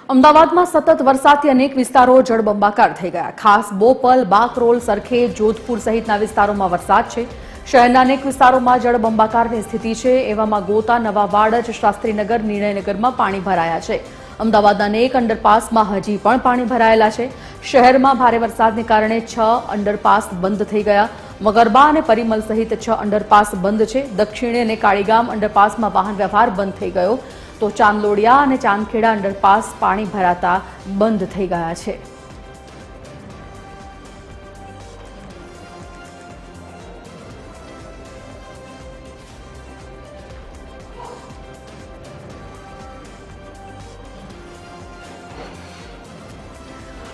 અમદાવાદમાં સતત વરસાદથી અનેક વિસ્તારો જળબંબાકાર થઈ ગયા। ખાસ બોપલ, બાકરોલ, સરખેજ, જોધપુર સહિતના વિસ્તારોમાં વરસાદ છે। શહેરના અનેક વિસ્તારોમાં જળબંબાકારની સ્થિતિ છે। એવામાં ગોતા, નવાવાડ, શાસ્ત્રીનગર, નિર્ણયનગરમાં પાણી ભરાયા છે। અમદાવાદના અનેક અંડરપાસમાં હજી પણ પાણી ભરાયેલા છે। શહેરમાં ભારે વરસાદને કારણે 6 અંડરપાસ બંધ થઈ ગયા। મગરબા અને પરિમલ સહિત 6 અંડરપાસ બંધ છે। દક્ષિણી અને કાળીગામ અંડરપાસમાં વાહન વ્યવહાર બંધ થઈ ગયો તો ચાંદલોડિયા અને ચાંદખેડા અંડરપાસ પાણી ભરાતા બંધ થઈ ગયા છે।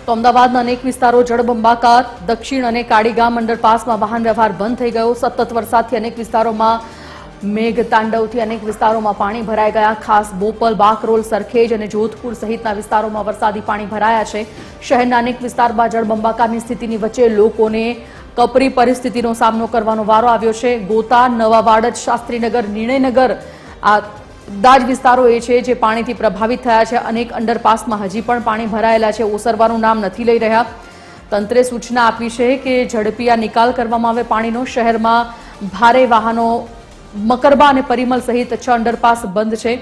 તો અમદાવાદના અનેક વિસ્તારો જળબંબાકાર। દક્ષિણ અને કાળીગામ અંડરપાસમાં વાહન વ્યવહાર બંધ થઈ ગયો। સતત વરસાદથી અનેક વિસ્તારોમાં મેઘતાંડવથી અનેક વિસ્તારોમાં પાણી ભરાઈ ગયા। ખાસ બોપલ, બાકરોલ, સરખેજ અને જોધપુર સહિતના વિસ્તારોમાં વરસાદી પાણી ભરાયા છે। શહેરના અનેક વિસ્તારમાં જળબંબાકારની સ્થિતિની વચ્ચે લોકોને કપરી પરિસ્થિતિનો સામનો કરવાનો વારો આવ્યો છે। ગોતા, નવાવાડ, શાસ્ત્રીનગર, નિર્ણયનગર આ બધા જ વિસ્તારો એ છે જે પાણીથી પ્રભાવિત થયા છે। અનેક અંડરપાસમાં હજી પણ પાણી ભરાયેલા છે, ઓસરવાનું નામ નથી લઈ રહ્યા। તંત્રે સૂચના આપી છે કે ઝડપી આ નિકાલ કરવામાં આવે પાણીનો। શહેરમાં ભારે વાહનો મકરબા અને પરિમલ સહિત 6 અંડરપાસ બંધ છે।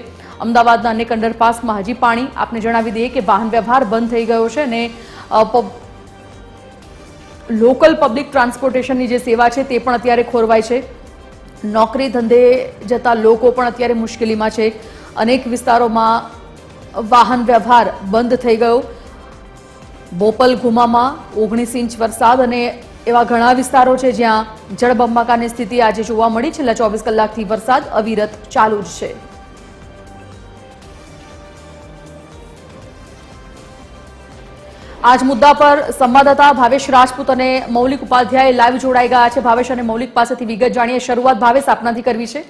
અમદાવાદના અનેક અંડરપાસમાં હજી પાણી। આપને જણાવી દઈએ કે વાહન વ્યવહાર બંધ થઈ ગયો છે અને લોકલ પબ્લિક ટ્રાન્સપોર્ટેશનની જે સેવા છે તે પણ અત્યારે ખોરવાય છે। નોકરી ધંધે જતા લોકો પણ અત્યારે મુશ્કેલીમાં છે। અનેક વિસ્તારોમાં વાહન વ્યવહાર બંધ થઈ ગયો। બોપલ, ગુમામાં 19 ઇંચ વરસાદ અને એવા ઘણા વિસ્તારો છે જ્યાં જળબંબાકારની સ્થિતિ આજે જોવા મળી। છેલ્લા 24 કલાકથી વરસાદ અવિરત ચાલુ જ છે। આજ મુદ્દા પર સંવાદદાતા ભાવેશ રાજપૂત અને મૌલિક ઉપાધ્યાય લાઈવ જોડાઈ ગયા છે। ભાવેશ અને મૌલિક પાસેથી વિગત જાણીએ। શરૂઆત ભાવેશ આપનાથી કરવી છે।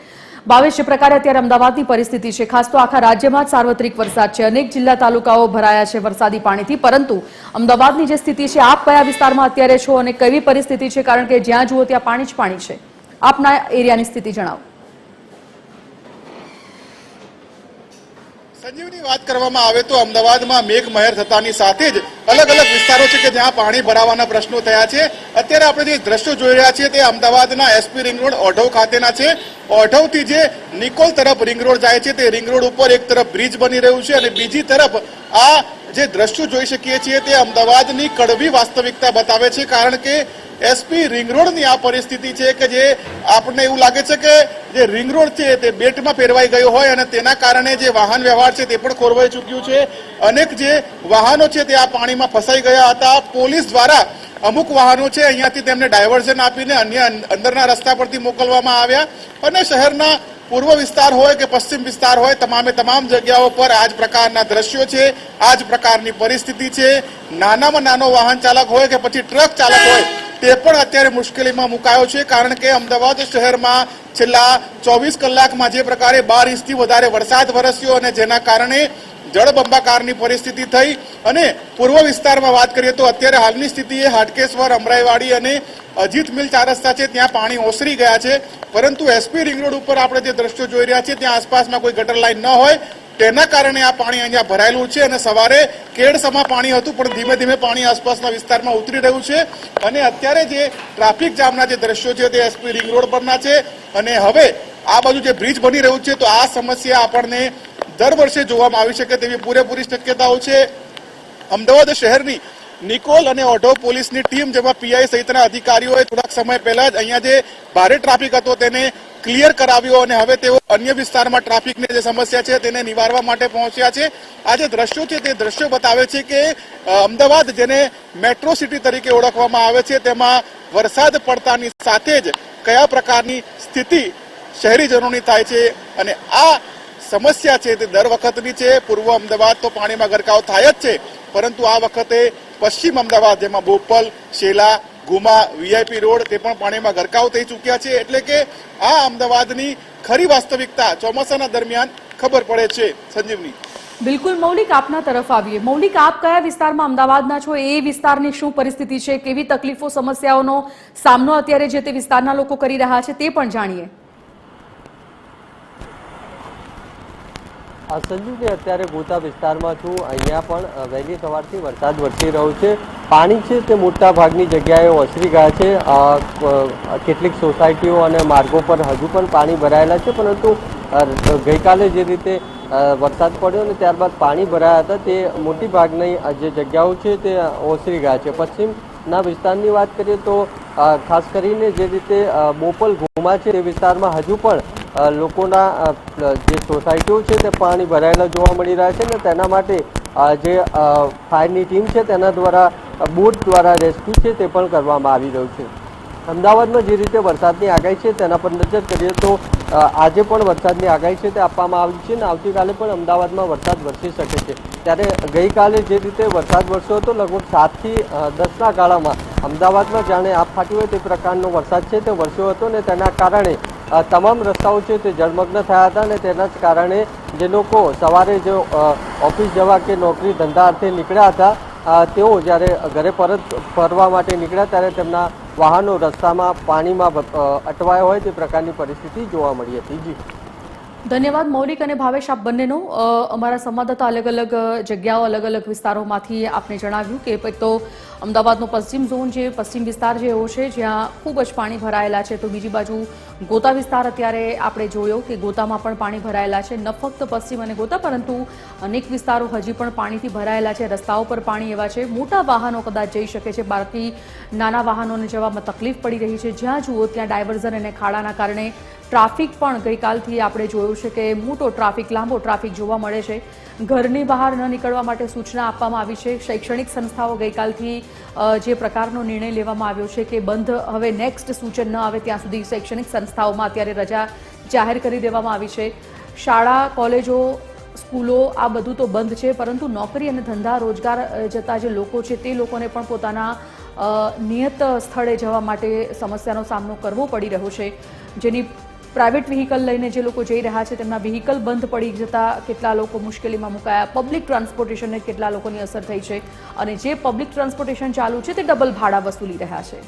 ભાવેશ, જે પ્રકારે અત્યારે અમદાવાદની પરિસ્થિતિ છે, ખાસ તો આખા રાજ્યમાં જ સાર્વત્રિક વરસાદ છે, અનેક જિલ્લા તાલુકાઓ ભરાયા છે વરસાદી પાણીથી, પરંતુ અમદાવાદની જે સ્થિતિ છે, આપ કયા વિસ્તારમાં અત્યારે છો અને કેવી પરિસ્થિતિ છે? કારણ કે જ્યાં જુઓ ત્યાં પાણી જ પાણી છે। આપના એરિયાની સ્થિતિ જણાવો। સંજીવની વાત કરવામાં આવે તો અમદાવાદમાં મેઘમહેર થતાની સાથે જ અલગ અલગ વિસ્તારો છે કે જ્યાં પાણી ભરાવાના પ્રશ્નો થયા છે। અત્યારે આપણે જે દ્રશ્યો જોઈ રહ્યા છીએ તે અમદાવાદના એસપી રિંગ રોડ ઓઢવ ખાતેના છે। ઓઢવથી જે નિકોલ તરફ રિંગ રોડ જાય છે તે રિંગ રોડ ઉપર એક તરફ બ્રિજ બની રહ્યું છે અને બીજી તરફ આ જે દ્રશ્યો જોઈ શકીએ છીએ તે અમદાવાદની કડવી વાસ્તવિકતા બતાવે છે। કારણ કે એસપી રિંગ રોડની આ પરિસ્થિતિ છે કે જે આપણને એવું લાગે છે કે જે રિંગ રોડ છે તે બેટમાં ફેરવાઈ ગયો હોય અને તેના કારણે જે વાહન વ્યવહાર છે તે પણ ખોરવાઈ ચૂક્યું છે। અનેક જે વાહનો છે તે આ પાણીમાં ફસાઈ ગયા હતા। પોલીસ દ્વારા અમુક વાહનો છે અહીંયાથી તેમને ડાયવર્ઝન આપીને અન્ય અંદરના રસ્તા પરથી મોકલવામાં આવ્યા અને શહેરના પૂર્વ વિસ્તાર હોય કે પશ્ચિમ વિસ્તાર હોય, તમામે તમામ જગ્યાઓ પર આ જ પ્રકારના દ્રશ્યો છે, આ જ પ્રકારની પરિસ્થિતિ છે। નાનામાં નાનો વાહન ચાલક હોય કે પછી ટ્રક ચાલક હોય તે પણ અત્યારે મુશ્કેલીમાં મુકાયો છે। કારણ કે અમદાવાદ શહેરમાં છેલ્લા 24 કલાકમાં જે પ્રકારે 12 ઇંચથી વધારે વરસાદ વરસ્યો અને જેના કારણે જળબંબાકારની પરિસ્થિતિ થઈ અને પૂર્વ વિસ્તારમાં વાત કરીએ તો અત્યારે હાલની સ્થિતિએ હાટકેશ્વર, અમરાઈવાડી અને અજીત મિલ 4 રસ્તા છે ત્યાં પાણી ઓસરી ગયા છે। પરંતુ એસપી રિંગ રોડ ઉપર આપણે જે દ્રશ્યો જોઈ રહ્યા છીએ ત્યાં આસપાસમાં કોઈ ગટર લાઈન ન હોય તેના કારણે આ પાણી અહીંયા ભરાયેલું છે અને સવારે કેડસમાં પાણી હતું પણ ધીમે ધીમે પાણી આસપાસના વિસ્તારમાં ઉતરી રહ્યું છે અને અત્યારે જે ટ્રાફિક જામના જે દ્રશ્યો છે તે એસપી રિંગ રોડ પરના છે અને હવે આ બાજુ જે બ્રિજ બની રહ્યું છે તો આ સમસ્યા આપણને દર વર્ષે જોવામાં આવી શકે તેવી પૂરેપૂરી શક્યતાઓ છે। અમદાવાદ શહેરની નિકોલ અને ઓઢવ પોલીસની ટીમ જેમાં પીઆઈ સહિતના અધિકારીઓએ થોડાક સમય પહેલા જ અહીંયા જે ભારે ટ્રાફિક હતો તેને ક્લિયર કરાવ્યો અને હવે તેઓ અન્ય વિસ્તારમાં ટ્રાફિકની જે સમસ્યા છે તેને નિવારવા માટે પહોંચ્યા છે। આ જે દ્રશ્યો છે તે દ્રશ્યો બતાવે છે કે અમદાવાદ જેને મેટ્રો સિટી તરીકે ઓળખવામાં આવે છે તેમાં વરસાદ પડતાની સાથે જ કયા પ્રકારની સ્થિતિ શહેરીજનોની થાય છે અને આ સમસ્યા છે તે દર વખતની છે। પૂર્વ અમદાવાદ તો પાણીમાં ગરકાવ થાય જ છે, પરંતુ આ વખતે પશ્ચિમ અમદાવાદ જેમાં બોપલ, શેલા, ગુમા, વીઆઈપી રોડ તે પણ પાણીમાં ગરકાવ થઈ ચૂક્યા છે। એટલે કે આ અમદાવાદની ખરી વાસ્તવિકતા ચોમાસાના દરમિયાન ખબર પડે છે। સંજીવની, બિલકુલ મૌલિક, આપના તરફ આવીએ। મૌલિક, આપ કયા વિસ્તારમાં અમદાવાદના છો? એ વિસ્તારની શું પરિસ્થિતિ છે? કેવી તકલીફો, સમસ્યાઓનો સામનો અત્યારે જે તે વિસ્તારના લોકો કરી રહ્યા છે તે પણ જાણીએ। સંજુજી, અત્યારે ગોતા વિસ્તારમાં છું. અહીંયા પણ વહેલી સવારથી વરસાદ વરસી રહ્યો છે. પાણી છે તે મોટા ભાગની જગ્યાએ ઓસરી ગયા છે. કેટલીક સોસાયટીઓ અને માર્ગો પર હજુ પણ પાણી ભરાયેલા છે, પરંતુ ગઈકાલે જે રીતે વરસાદ પડ્યો અને ત્યારબાદ પાણી ભરાયા હતા તે મોટી ભાગની જે જગ્યાઓ છે તે ઓસરી ગયા છે. પશ્ચિમના વિસ્તારની વાત કરીએ તો ખાસ કરીને જે રીતે બોપલ ઘુમા છે તે વિસ્તારમાં હજુ પણ લોકોના જે સોસાયટીઓ છે તે પાણી ભરાયેલા જોવા મળી રહ્યા છે, ને તેના માટે જે ફાયરની ટીમ છે તેના દ્વારા બોટ દ્વારા રેસ્ક્યુ છે તે પણ કરવામાં આવી રહ્યું છે. અમદાવાદમાં જે રીતે વરસાદની આગાહી છે તેના પર નજર કરીએ તો આજે પણ વરસાદની આગાહી છે તે આપવામાં આવી છે, અને આવતીકાલે પણ અમદાવાદમાં વરસાદ વરસી શકે છે. ત્યારે ગઈકાલે જે રીતે વરસાદ વરસ્યો હતો, લગભગ 7 થી 10ના ગાળામાં અમદાવાદમાં જાણે આપ ફાટી હોય તે પ્રકારનો વરસાદ છે તે વરસ્યો હતો, ને તેના કારણે તમામ રસ્તાઓ છે તે જળમગ્ન થયા હતા, અને તેના જ કારણે જે લોકો સવારે જો ઓફિસ જવા કે નોકરી ધંધા અર્થે નીકળ્યા હતા, તેઓ જ્યારે ઘરે પરત ફરવા માટે નીકળ્યા ત્યારે તેમના વાહનો રસ્તામાં પાણીમાં અટવાયા હોય તે પ્રકારની પરિસ્થિતિ જોવા મળી હતી. જી ધન્યવાદ મૌલિક અને ભાવેશ, આપ બંનેનો. અમારા સંવાદદાતા અલગ અલગ જગ્યાઓ અલગ અલગ વિસ્તારોમાંથી આપને જણાવ્યું કે એક તો અમદાવાદનો પશ્ચિમ ઝોન જે પશ્ચિમ વિસ્તાર જે એવો છે જ્યાં ખૂબ જ પાણી ભરાયેલા છે, તો બીજી બાજુ ગોતા વિસ્તાર અત્યારે આપણે જોયો કે ગોતામાં પણ પાણી ભરાયેલા છે. ન ફક્ત પશ્ચિમ અને ગોતા પરંતુ અનેક વિસ્તારો હજી પણ પાણીથી ભરાયેલા છે. રસ્તાઓ પર પાણી એવા છે, મોટા વાહનો કદાચ જઈ શકે છે, બાકી નાના વાહનોને જવામાં તકલીફ પડી રહી છે. જ્યાં જુઓ ત્યાં ડાયવર્ઝન અને ખાડાના કારણે ટ્રાફિક પણ ગઈકાલથી આપણે જોયું છે કે મોટો ટ્રાફિક, લાંબો ટ્રાફિક જોવા મળે છે. ઘરની બહાર ન નીકળવા માટે સૂચના આપવામાં આવી છે. શૈક્ષણિક સંસ્થાઓ ગઈકાલથી જે પ્રકારનો નિર્ણય લેવામાં આવ્યો છે કે બંધ હવે નેક્સ્ટ સૂચન ન આવે ત્યાં સુધી શૈક્ષણિક સંસ્થાઓમાં અત્યારે રજા જાહેર કરી દેવામાં આવી છે. શાળા, કોલેજો, સ્કૂલો આ બધું તો બંધ છે, પરંતુ નોકરી અને ધંધા રોજગાર જતા જે લોકો છે તે લોકોને પણ પોતાના નિયત સ્થળે જવા માટે સમસ્યાનો સામનો કરવો પડી રહ્યો છે. જેની પ્રાઇવેટ વ્હીકલ લઈને જે લોકો જઈ રહ્યા છે તેમના વ્હીકલ બંધ પડી જતા કેટલા લોકો મુશ્કેલીમાં મુકાયા. પબ્લિક ટ્રાન્સપોર્ટેશનને કેટલા લોકોની અસર થઈ છે, અને જે પબ્લિક ટ્રાન્સપોર્ટેશન ચાલુ છે તે ડબલ ભાડા વસૂલી રહ્યા છે.